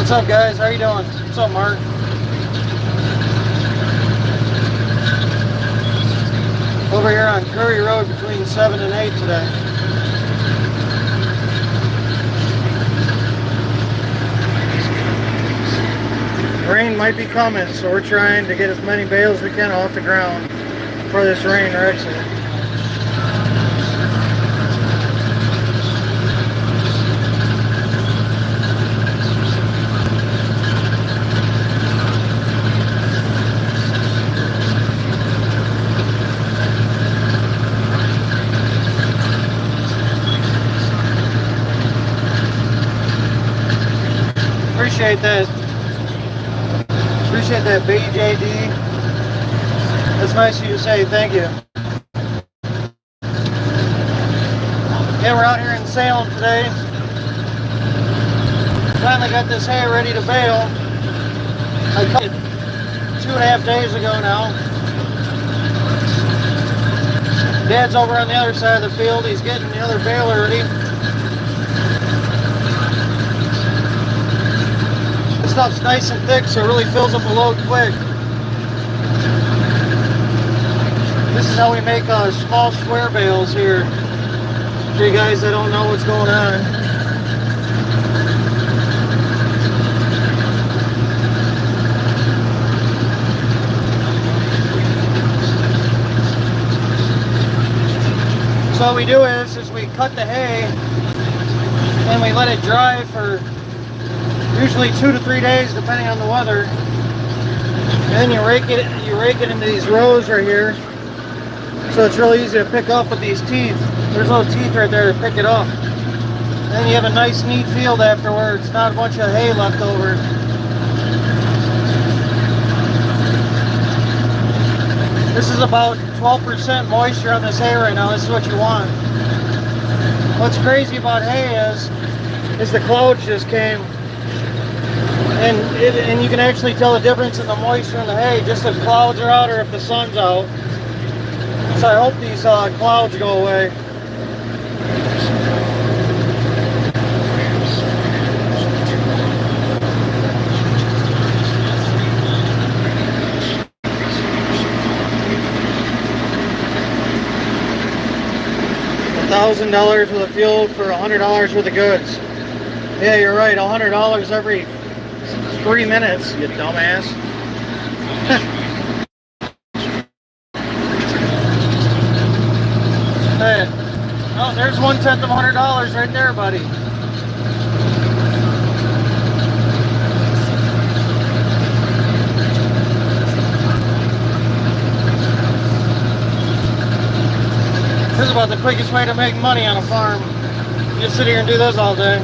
What's up, guys? How you doing? What's up, Mark? Over here on Curry Road between 7 and 8 today. Rain might be coming, so we're trying to get as many bales as we can off the ground before this rain wrecks it. Appreciate that. Appreciate that, BJD. That's nice of you to say. Thank you. Yeah, we're out here in Salem today. Finally got this hay ready to bale. I cut it 2.5 days ago now. Dad's over on the other side of the field. He's getting the other baler ready. Stuff's nice and thick, so it really fills up a load quick. This is how we make small square bales here. For you guys that don't know what's going on. So what we do is we cut the hay and we let it dry for usually 2 to 3 days, depending on the weather. And then you rake it into these rows right here. So it's really easy to pick up with these teeth. There's little teeth right there to pick it up. And then you have a nice, neat field afterwards. Not a bunch of hay left over. This is about 12% moisture on this hay right now. This is what you want. What's crazy about hay is the clouds just came. And you can actually tell the difference in the moisture in the hay just if clouds are out or if the sun's out. So I hope these clouds go away. $1,000 worth of fuel for $100 worth of goods. Yeah, you're right. $100 every 3 minutes, you dumbass. Hey, oh, there's 1/10 of $100 right there, buddy. This is about the quickest way to make money on a farm. You just sit here and do this all day.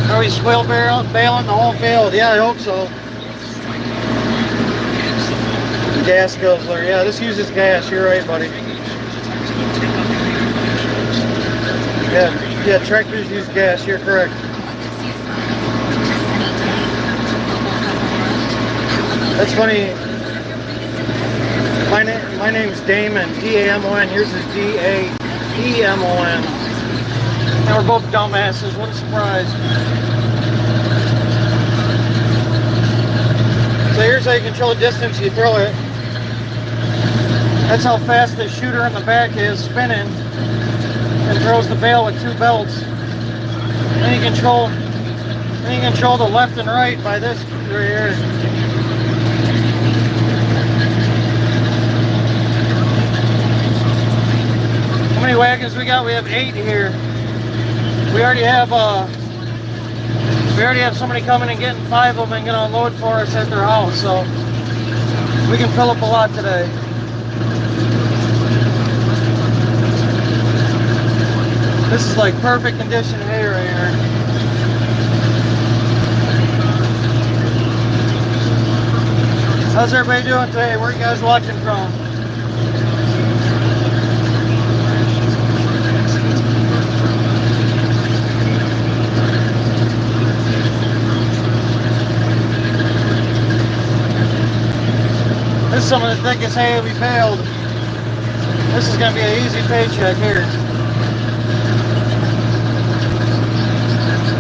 Are we squeal baling the whole field? Yeah, I hope so. Gas guzzler. Yeah, this uses gas. You're right, buddy. Yeah, tractors use gas. You're correct. That's funny. My name's Damon. D-A-M-O-N. Yours is D-A-E-M-O-N. And we're both dumbasses. What a surprise. So here's how you control the distance you throw it. That's how fast the shooter in the back is spinning and throws the bale with 2 belts. Then you control the left and right by this right here. How many wagons we got? We have 8 here. We already have somebody coming and getting 5 of them and gonna unload for us at their house, so we can fill up a lot today. This is like perfect condition hay right here. How's everybody doing today? Where are you guys watching from? is some of the thickest hay we baled. This is going to be an easy paycheck here.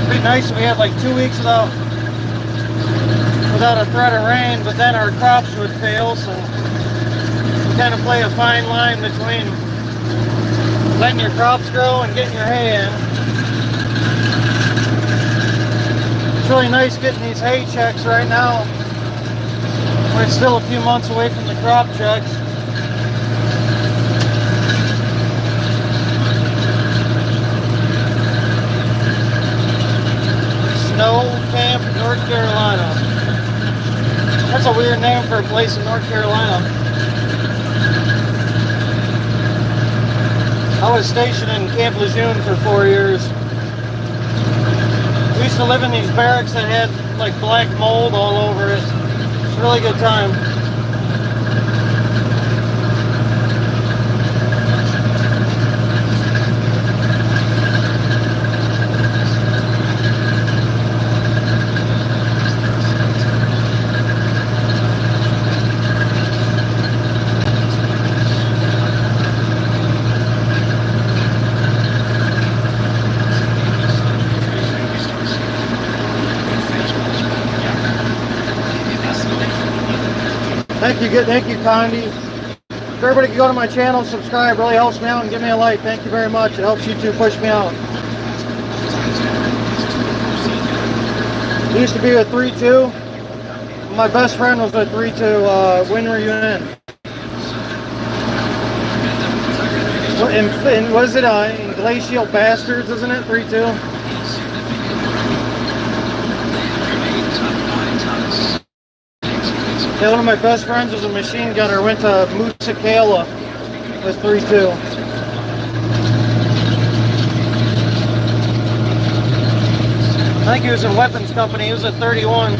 It'd be nice if we had like 2 weeks without a threat of rain, but then our crops would fail, so we kind of play a fine line between letting your crops grow and getting your hay in. It's really nice getting these hay checks right now. We're still a few months away from the crop checks. Snow Camp, North Carolina. That's a weird name for a place in North Carolina. I was stationed in Camp Lejeune for 4 years. We used to live in these barracks that had like black mold all over it. It's a really good time. Thank you, Condi. If everybody can go to my channel, subscribe, really helps me out, and give me a like. Thank you very much. It helps YouTube push me out. I used to be with 3-2. My best friend was with 3-2, Win Reunion. And what is it, in Glacial Bastards, isn't it, 3-2? Yeah, one of my best friends was a machine gunner, went to Musakala with 3-2. I think he was in weapons company, he was at 31.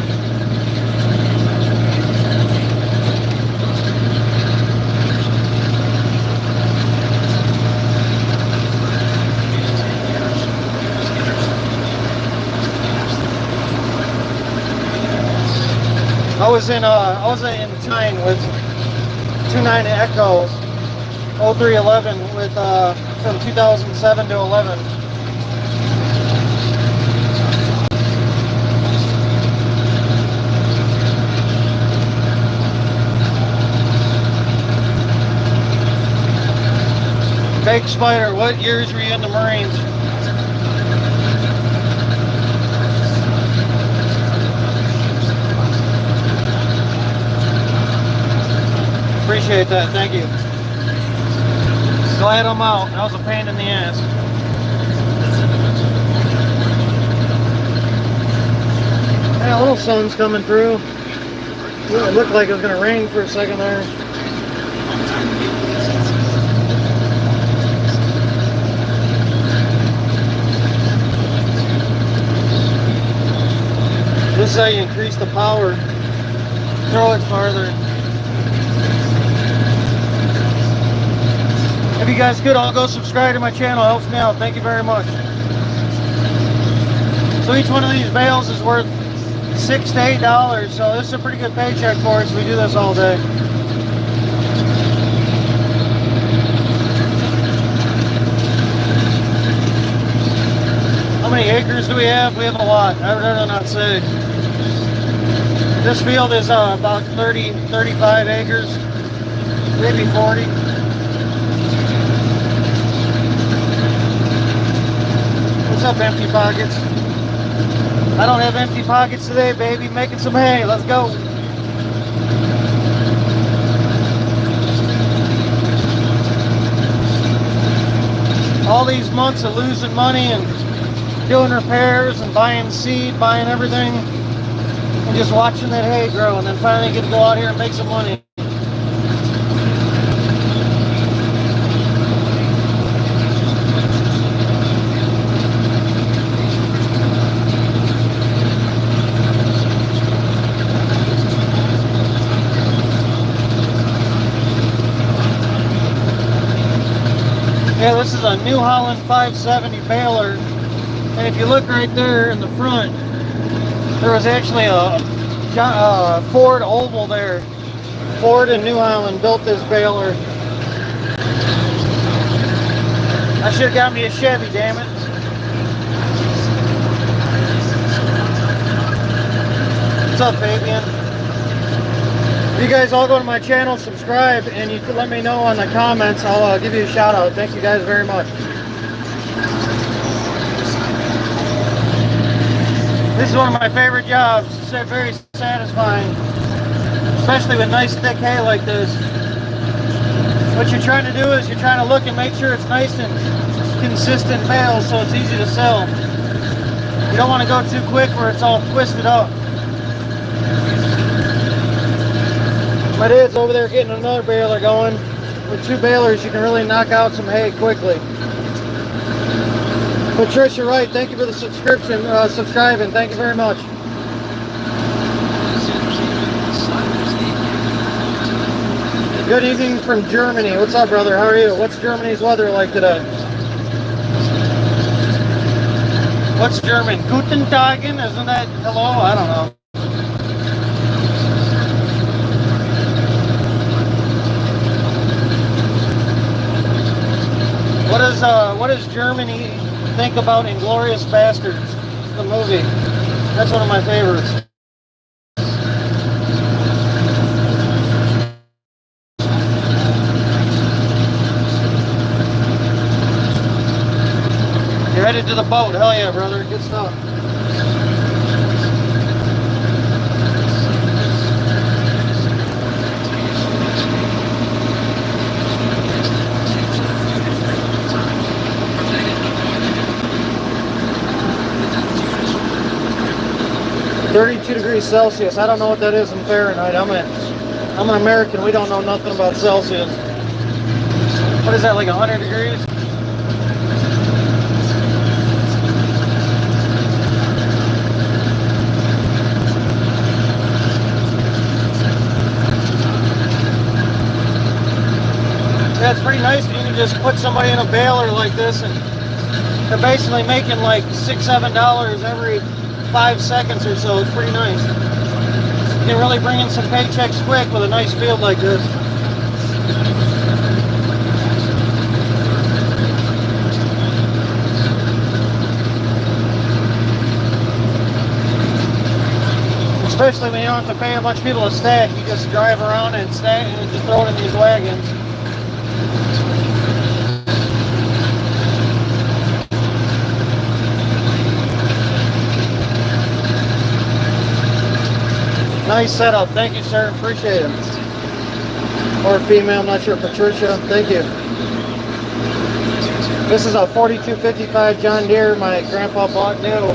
I was in twine with 29 Echo 0311 with from 2007 to 11. Big Spider, what years were you in the Marines? Appreciate that, thank you. Glad I'm out. That was a pain in the ass. Yeah, a little sun's coming through. It looked like it was going to rain for a second there. This is how you increase the power. Throw it farther. If you guys could all go subscribe to my channel, it helps me out. Thank you very much. So each one of these bales is worth $6 to $8, so this is a pretty good paycheck for us. We do this all day. How many acres do we have? We have a lot. I'd rather not say. This field is about 35 acres, maybe 40. What's up, empty pockets? I don't have empty pockets today, baby. Making some hay. Let's go. All these months of losing money and doing repairs and buying seed, buying everything, and just watching that hay grow, and then finally get to go out here and make some money. Yeah, this is a New Holland 570 baler, and if you look right there in the front, there was actually a Ford Oval there Ford in New Holland built this baler. I should have got me a Chevy, damn it. What's up, Fabian? If you guys all go to my channel, subscribe, and you can let me know in the comments. I'll give you a shout out. Thank you guys very much. This is one of my favorite jobs. It's very satisfying, especially with nice thick hay like this. What you're trying to do is you're trying to look and make sure it's nice and consistent bales so it's easy to sell. You don't want to go too quick where it's all twisted up. My dad's over there getting another baler going. With 2 balers, you can really knock out some hay quickly. Patricia Wright, thank you for the subscribing. Thank you very much. Good evening from Germany. What's up, brother? How are you? What's Germany's weather like today? What's German? Guten Tagen? Isn't that hello? I don't know. What does Germany think about Inglourious Bastards, the movie? That's one of my favorites. You're headed to the boat. Hell yeah, brother. Good stuff. .32°C. I don't know what that is in Fahrenheit. I'm an American. We don't know nothing about Celsius. What is that, like 100 degrees? Yeah, it's pretty nice. You can just put somebody in a baler like this, and they're basically making like $6-7 every 5 seconds or so. It's pretty nice. You can really bring in some paychecks quick with a nice field like this. Especially when you don't have to pay a bunch of people to stack. You just drive around and stack and just throw it in these wagons. Nice setup. Thank you, sir. Appreciate it. Or female, I'm not sure. Patricia, thank you. This is a 4255 John Deere my grandpa bought new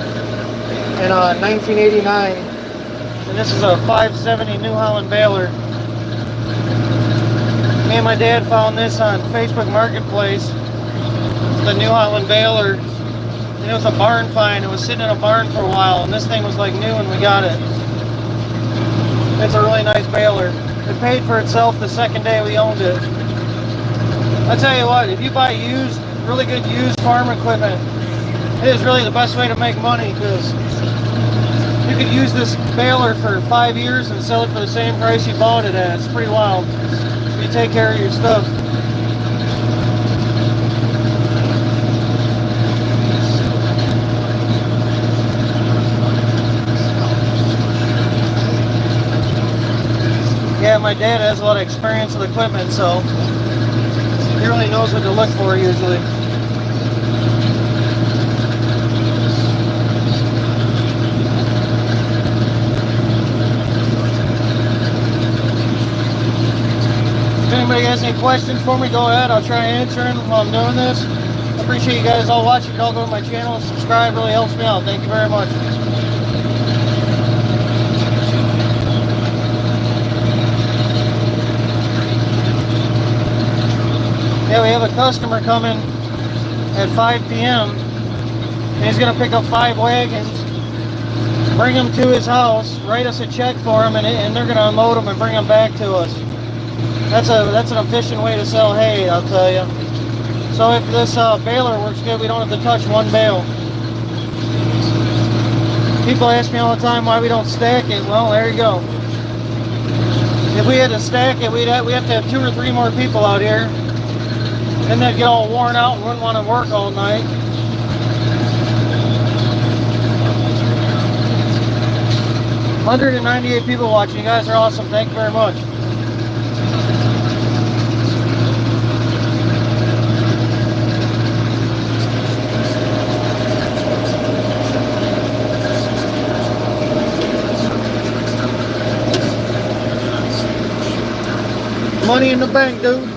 in 1989. And this is a 570 New Holland baler. Me and my dad found this on Facebook Marketplace. The New Holland baler. And it was a barn find. It was sitting in a barn for a while, and this thing was like new when we got it. It's a really nice baler. It paid for itself the second day we owned it. I tell you what, if you buy used, really good used farm equipment, it is really the best way to make money, because you could use this baler for 5 years and sell it for the same price you bought it at. It's pretty wild. You take care of your stuff. Yeah, my dad has a lot of experience with equipment, so he really knows what to look for usually. If anybody has any questions for me, go ahead. I'll try answering while I'm doing this. I appreciate you guys all watching. Y'all go to my channel and subscribe. Really helps me out. Thank you very much. Yeah, we have a customer coming at 5 p.m. and he's going to pick up 5 wagons, bring them to his house, write us a check for them, and they're going to unload them and bring them back to us. That's an efficient way to sell hay, I'll tell you. So if this baler works good, we don't have to touch one bale. People ask me all the time why we don't stack it. Well, there you go. If we had to stack it, we have to have 2 or 3 more people out here. Then they'd get all worn out and wouldn't want to work all night. $198 people watching. You guys are awesome. Thank you very much. Money in the bank, dude.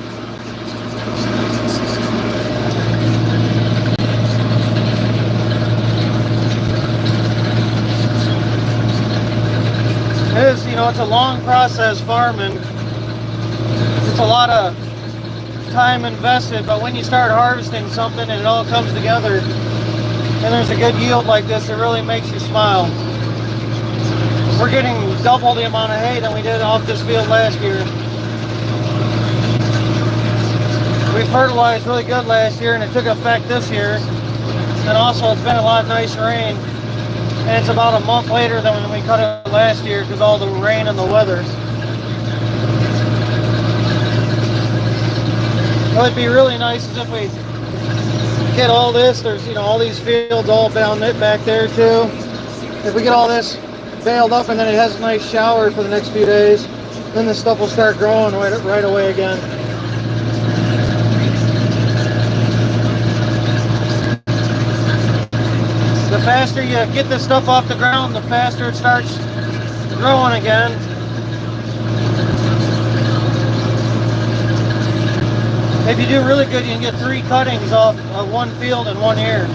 It is, you know, it's a long process farming. It's a lot of time invested, but when you start harvesting something and it all comes together and there's a good yield like this, it really makes you smile. We're getting double the amount of hay than we did off this field last year. We fertilized really good last year and it took effect this year. And also it's been a lot of nice rain. And it's about a month later than when we cut it last year because all the rain and the weather. What would be really nice is if we get all this, there's, you know, all these fields all down it back there too. If we get all this baled up and then it has a nice shower for the next few days, then this stuff will start growing right away again. The faster you get this stuff off the ground, the faster it starts growing again. If you do really good, you can get 3 cuttings off of one field in 1 year.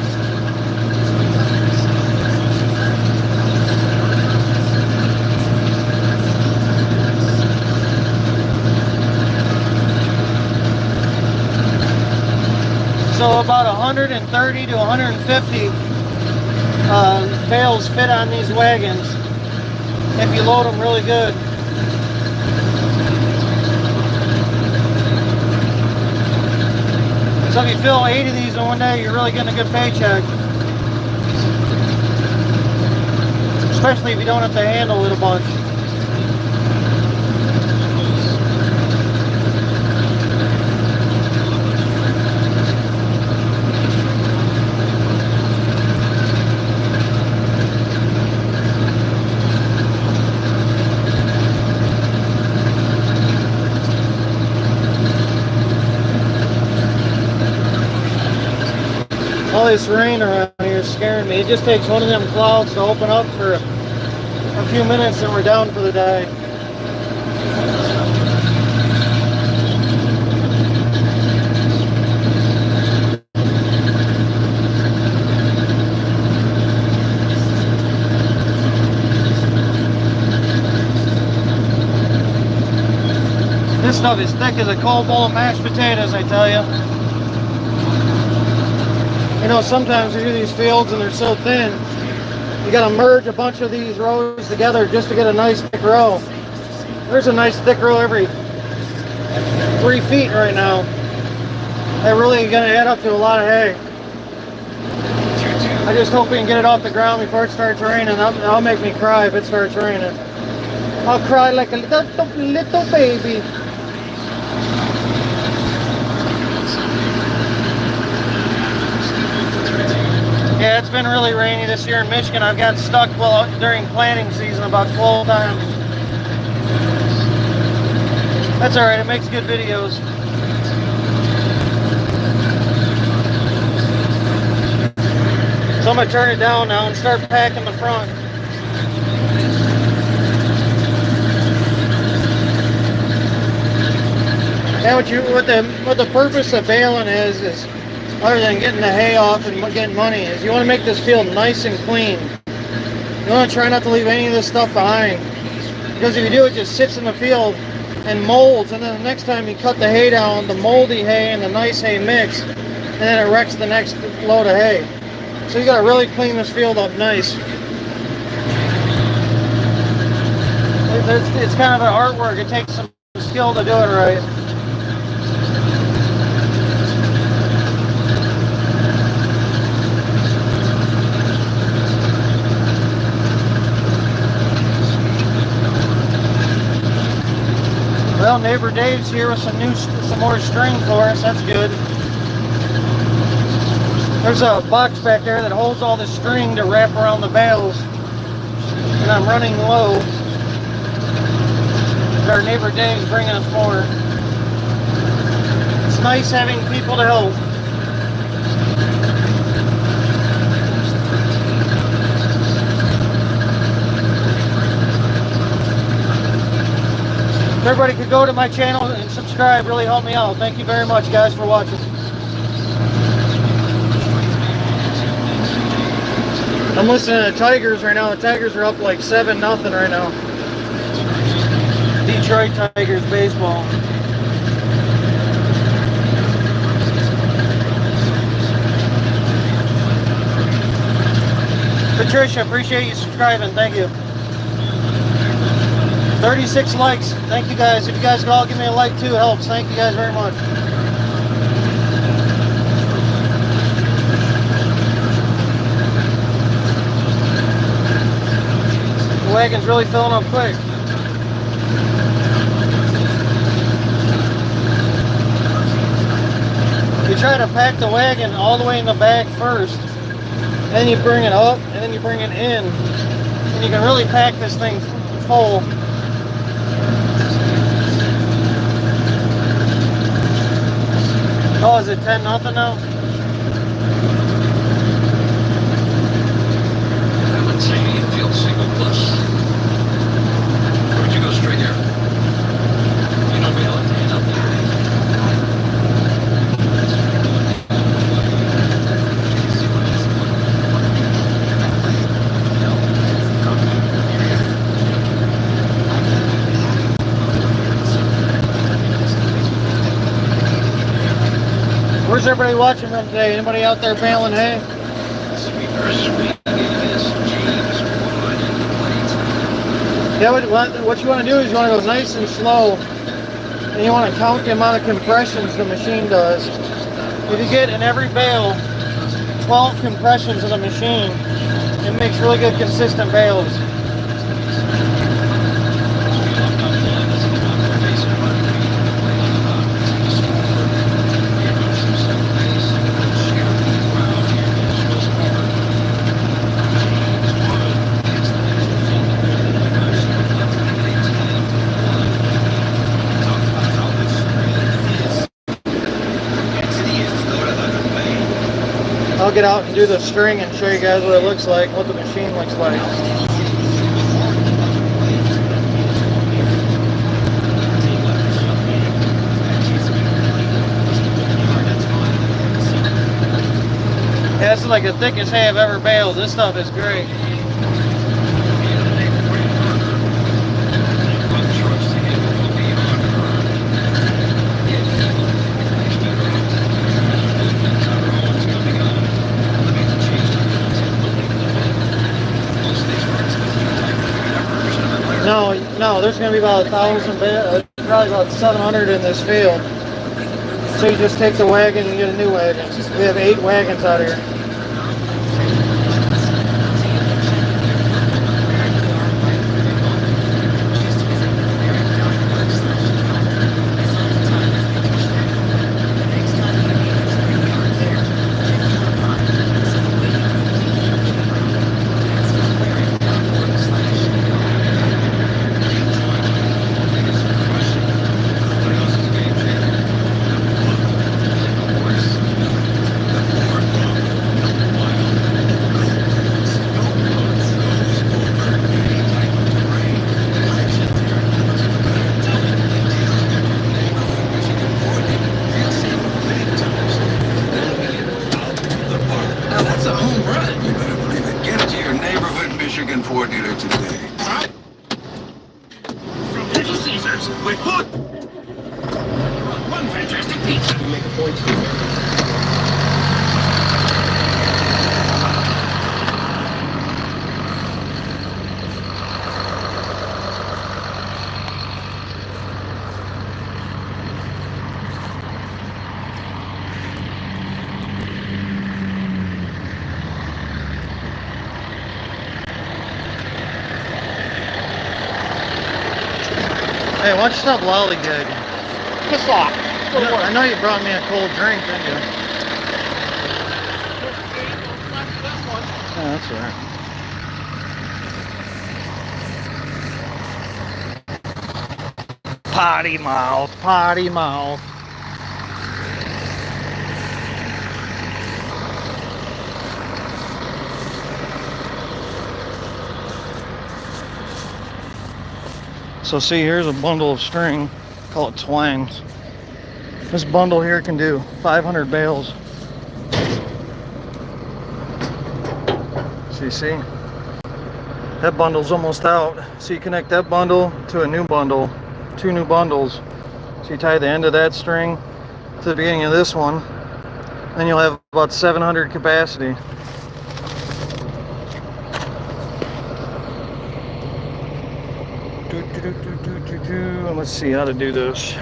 So about 130 to 150 bales fit on these wagons if you load them really good. So if you fill 8 of these in one day, you're really getting a good paycheck. Especially if you don't have to handle it a bunch. All this rain around here is scaring me. It just takes one of them clouds to open up for a few minutes and we're down for the day. This stuff is thick as a cold bowl of mashed potatoes, I tell you. You know, sometimes we do these fields and they're so thin, you got to merge a bunch of these rows together just to get a nice thick row. There's a nice thick row every 3 feet right now. They're really going to add up to a lot of hay. I just hope we can get it off the ground before it starts raining. That'll make me cry if it starts raining. I'll cry like a little baby. Yeah, it's been really rainy this year in Michigan. I've got stuck during planting season about 12 times. That's alright, it makes good videos. So I'm going to turn it down now and start packing the front. And what the purpose of baling is other than getting the hay off and getting money, is you want to make this field nice and clean. You want to try not to leave any of this stuff behind, because if you do, it just sits in the field and molds, and then the next time you cut the hay down, the moldy hay and the nice hay mix, and then it wrecks the next load of hay. So you got to really clean this field up nice. It's kind of an artwork. It takes some skill to do it right. Well, neighbor Dave's here with some more string for us. That's good. There's a box back there that holds all the string to wrap around the bales, and I'm running low. Our neighbor Dave's bringing us more. It's nice having people to help. If everybody could go to my channel and subscribe, really help me out. Thank you very much, guys, for watching. I'm listening to Tigers right now. The Tigers are up like 7-0 right now. Detroit Tigers baseball. Patricia, appreciate you subscribing. Thank you. 36 likes. Thank you guys. If you guys could all give me a like too, helps. Thank you guys very much. The wagon's really filling up quick. You try to pack the wagon all the way in the back first, and then you bring it up, and then you bring it in, and you can really pack this thing full. Oh, is it 10-0 now? Field single plus. Or would you go straight here? You know me, I like to hand out there. Where's everybody watching from today? Anybody out there baling hay? Yeah, what you want to do is you want to go nice and slow, and you want to count the amount of compressions the machine does. If you get in every bale 12 compressions of the machine, it makes really good consistent bales. I'll get out and do the string and show you guys what it looks like, what the machine looks like. Yeah, this is like the thickest hay I've ever baled. This stuff is great. No, there's going to be about 1,000, probably about 700 in this field. So you just take the wagon and get a new wagon. We have 8 wagons out here. Hey, why don't you stop lollygagging? Piss off. I know you brought me a cold drink, didn't you? Yeah, that's all right. Potty mouth, potty mouth. So see, here's a bundle of string, call it twine. This bundle here can do 500 bales. So you see, that bundle's almost out. So you connect that bundle to a new bundle, 2 new bundles. So you tie the end of that string to the beginning of this one, then you'll have about 700 capacity. And let's see how to do this.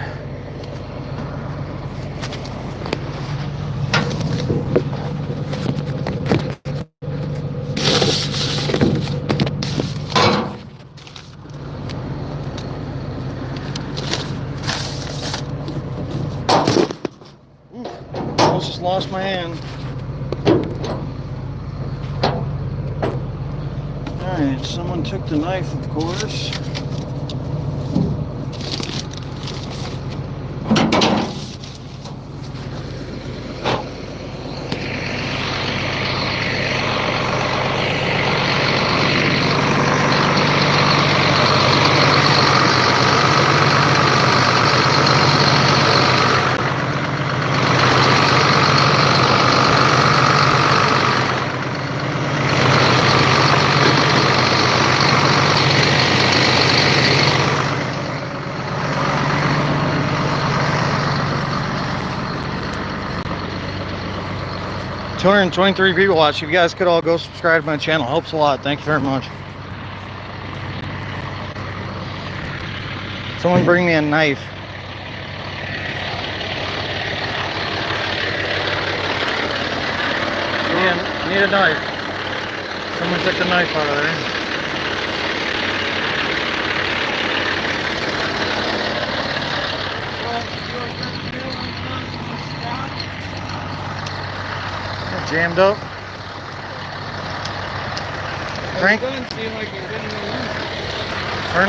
Almost just lost my hand. Alright, someone took the knife, of course. $223 people watch. If you guys could all go subscribe to my channel, helps a lot. Thank you very much. Someone bring me a knife. I need a knife. Someone took the knife out of there. Jammed up. Crank. Turn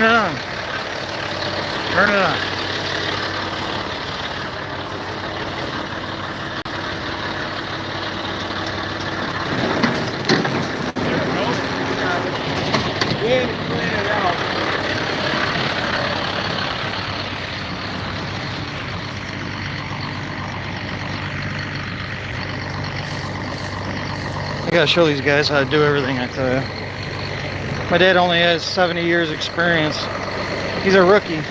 it on. Turn it on. I gotta show these guys how to do everything, I tell you. My dad only has 70 years experience. He's a rookie.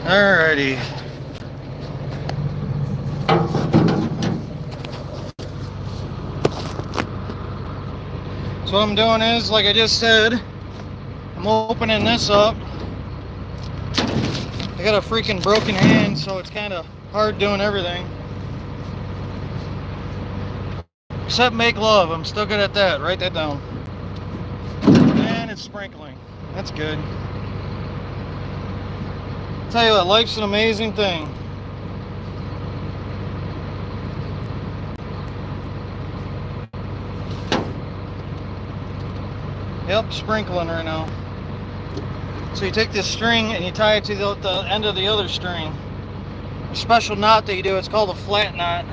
Alrighty. So what I'm doing is, like I just said, I'm opening this up. I got a freaking broken hand, so it's kind of hard doing everything. Except make love. I'm still good at that. Write that down. And it's sprinkling. That's good. I'll tell you what, life's an amazing thing. Yep, sprinkling right now. So you take this string and you tie it to the end of the other string. A special knot that you do, it's called a flat knot.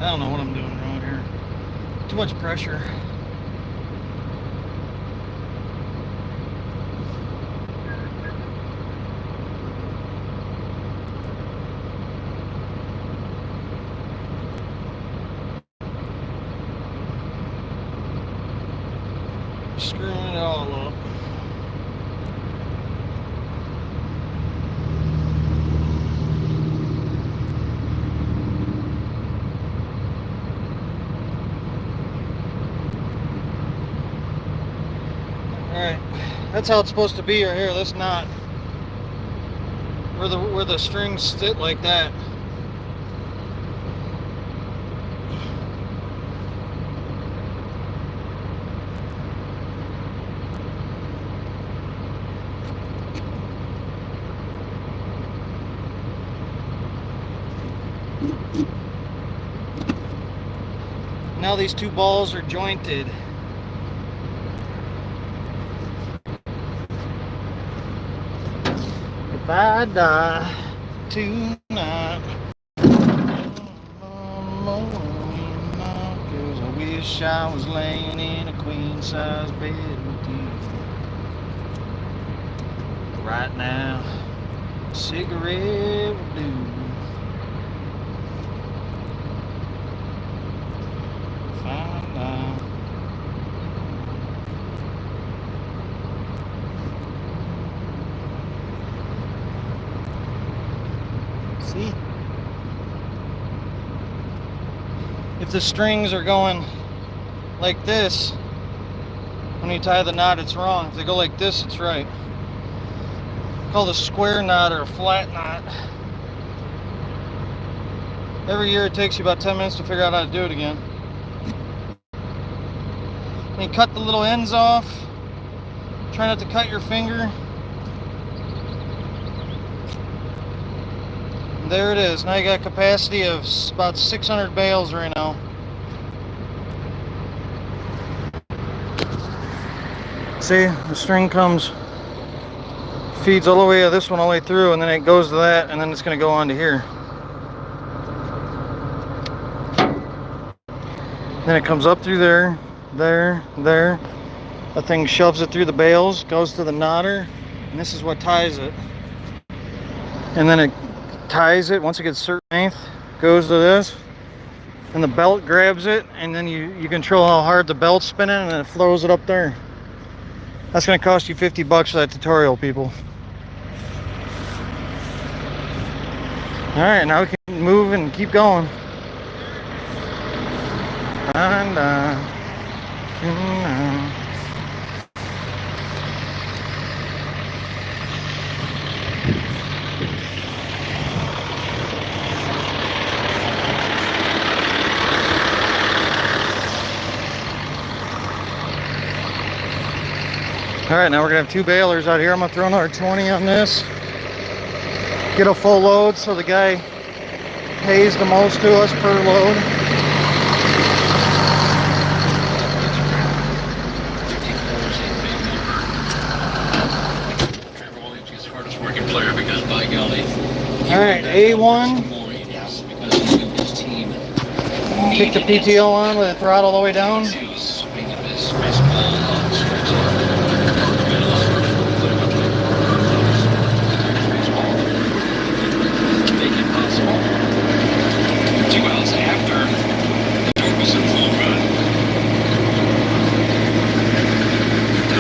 I don't know what I'm doing wrong here. Too much pressure. Screwing it all up. Alright, that's how it's supposed to be right here. That's not where the strings sit like that. Now these two balls are jointed. If I die tonight, cause I wish I was laying in a queen size bed with you. Right now, a cigarette will do. Find out. See? If the strings are going like this, when you tie the knot, it's wrong. If they go like this, it's right. Called a square knot or a flat knot. Every year it takes you about 10 minutes to figure out how to do it again. And you cut the little ends off. Try not to cut your finger. And there it is. Now you got a capacity of about 600 bales right now. See, the string comes, feeds all the way to this one all the way through, and then it goes to that, and then it's going to go on to here. Then it comes up through there, there. That thing shoves it through the bales, goes to the knotter, and this is what ties it. And then it ties it, once it gets a certain length, goes to this, and the belt grabs it, and then you control how hard the belt's spinning, and then it flows it up there. That's going to cost you $50 for that tutorial, people. Alright, now we can move and keep going. Alright, now we're going to have two balers out here. I'm going to throw another 20 on this. Get a full load so the guy pays the most to us per load. Alright, A1. Kick the PTO on with the throttle all the way down.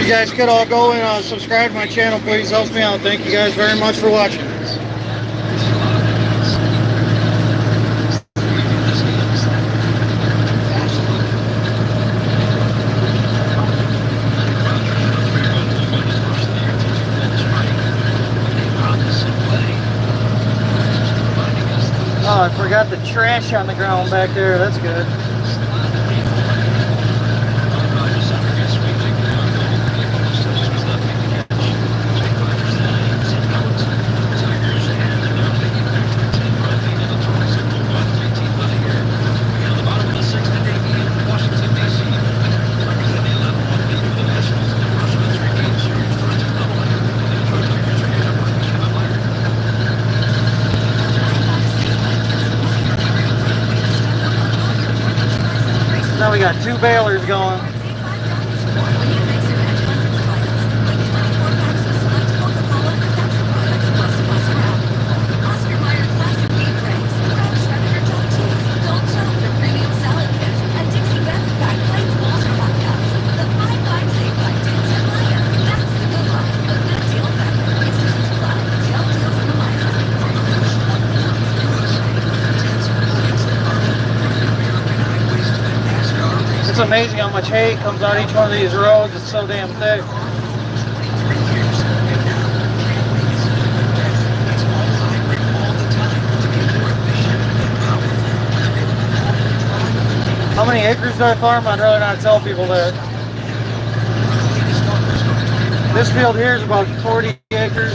You guys could all go and subscribe to my channel, please. Helps me out. Thank you guys very much for watching. Oh, I forgot the trash on the ground back there. That's good. We got 2 balers going. It's amazing how much hay comes out each one of these rows. It's so damn thick. How many acres do I farm? I'd rather not tell people that. This field here is about 40 acres.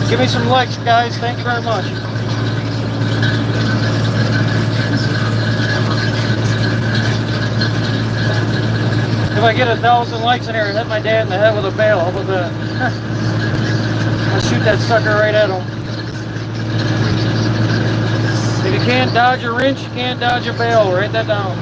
Give me some likes, guys. Thank you very much. If I get 1,000 likes in here, I'll hit my dad in the head with a bale. How about that? I'll shoot that sucker right at him. If you can't dodge a wrench, you can't dodge a bale. Write that down.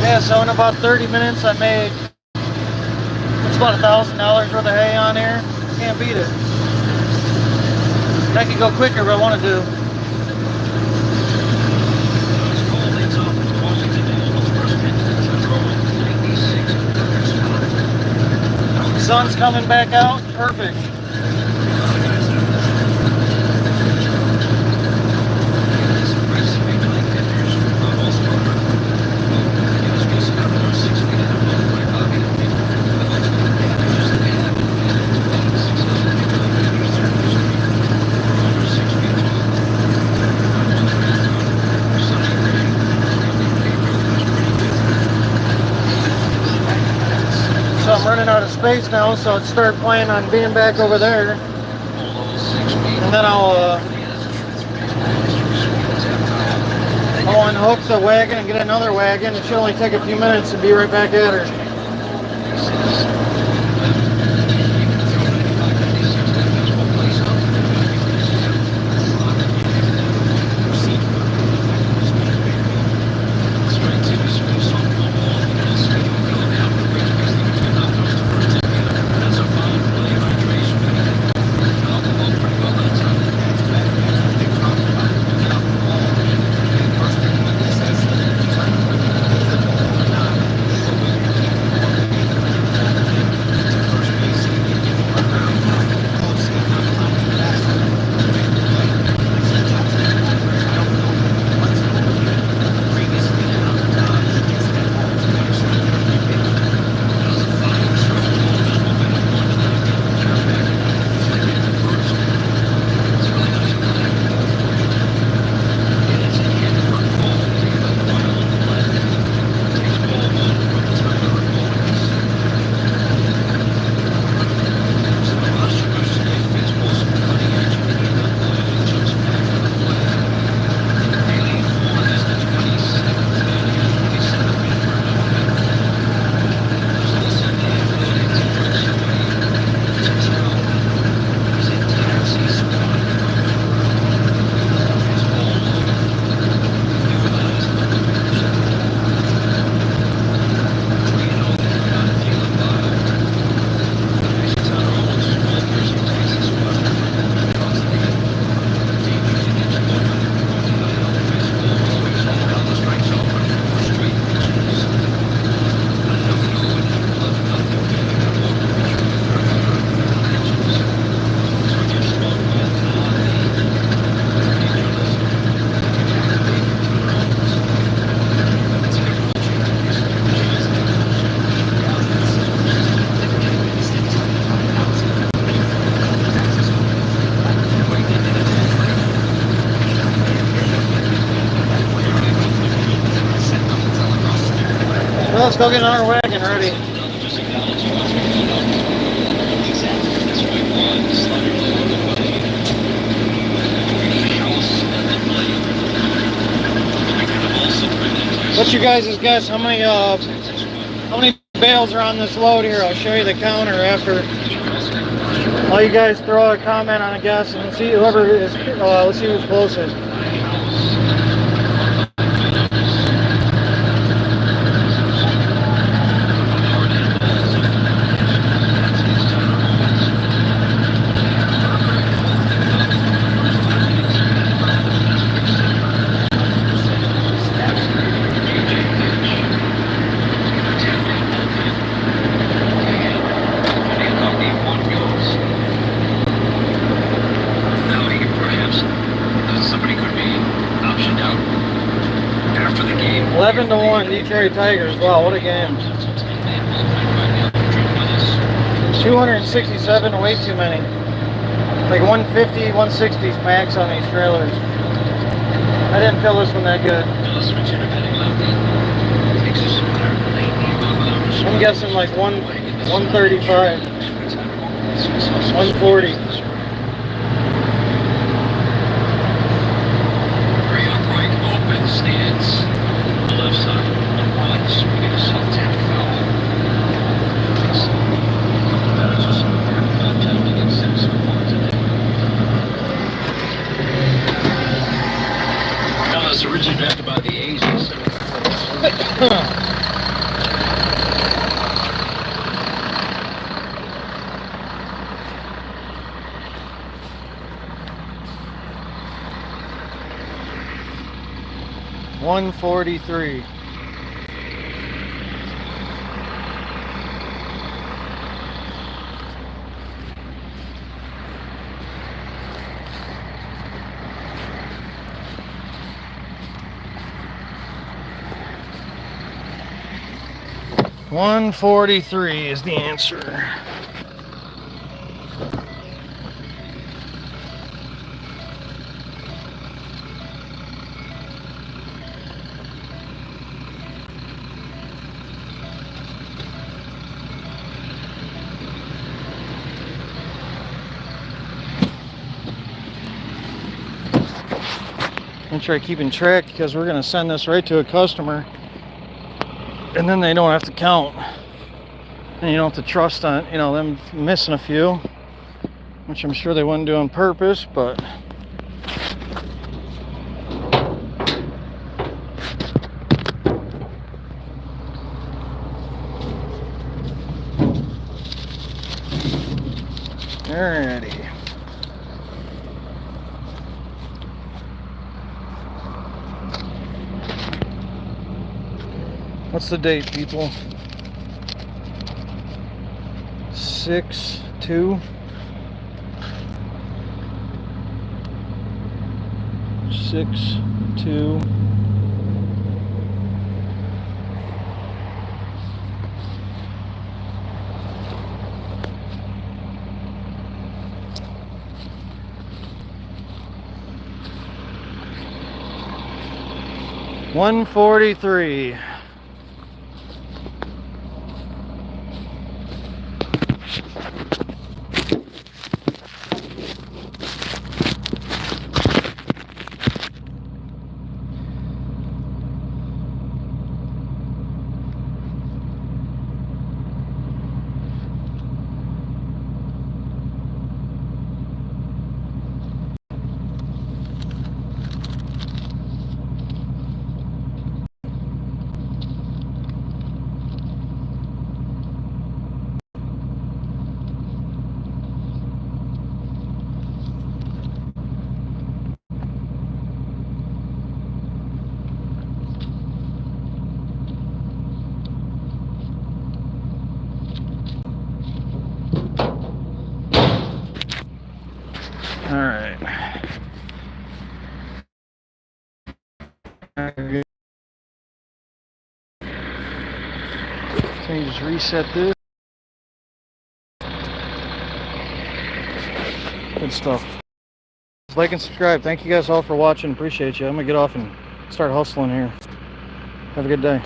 Yeah, so in about 30 minutes I made, it's about $1,000 worth of hay on here. Can't beat it. I could go quicker if I wanted to. The sun's coming back out. Perfect. So I'm running out of space now, so I'd start planning on being back over there. And then I'll unhook the wagon and get another wagon. It should only take a few minutes to be right back at her. Well, let's go get our wagon ready. What's your guys' guess? How many bales are on this load here? I'll show you the counter after. All you guys throw a comment on a guess and see whoever is. Let's see who's closest. Somebody could be optioned out after the game. 11-1 Detroit Tigers. Wow, what a game. 267, way too many. Like 150, 160s max on these trailers. I didn't feel this one that good. I'm guessing like 135, 140. Stands on the left side. Once we get a soft tap foul. Tackling in 6 so far today. Now, this originally drafted by the A's. 143. $143 is the answer. I'm try keeping track because we're going to send this right to a customer, and then they don't have to count, and you don't have to trust on them missing a few, which I'm sure they wouldn't do on purpose, but alrighty. What's the date, people? 6/2. 6/2. $143. All right. So you just reset this. Good stuff. Like and subscribe. Thank you guys all for watching. Appreciate you. I'm gonna get off and start hustling here. Have a good day.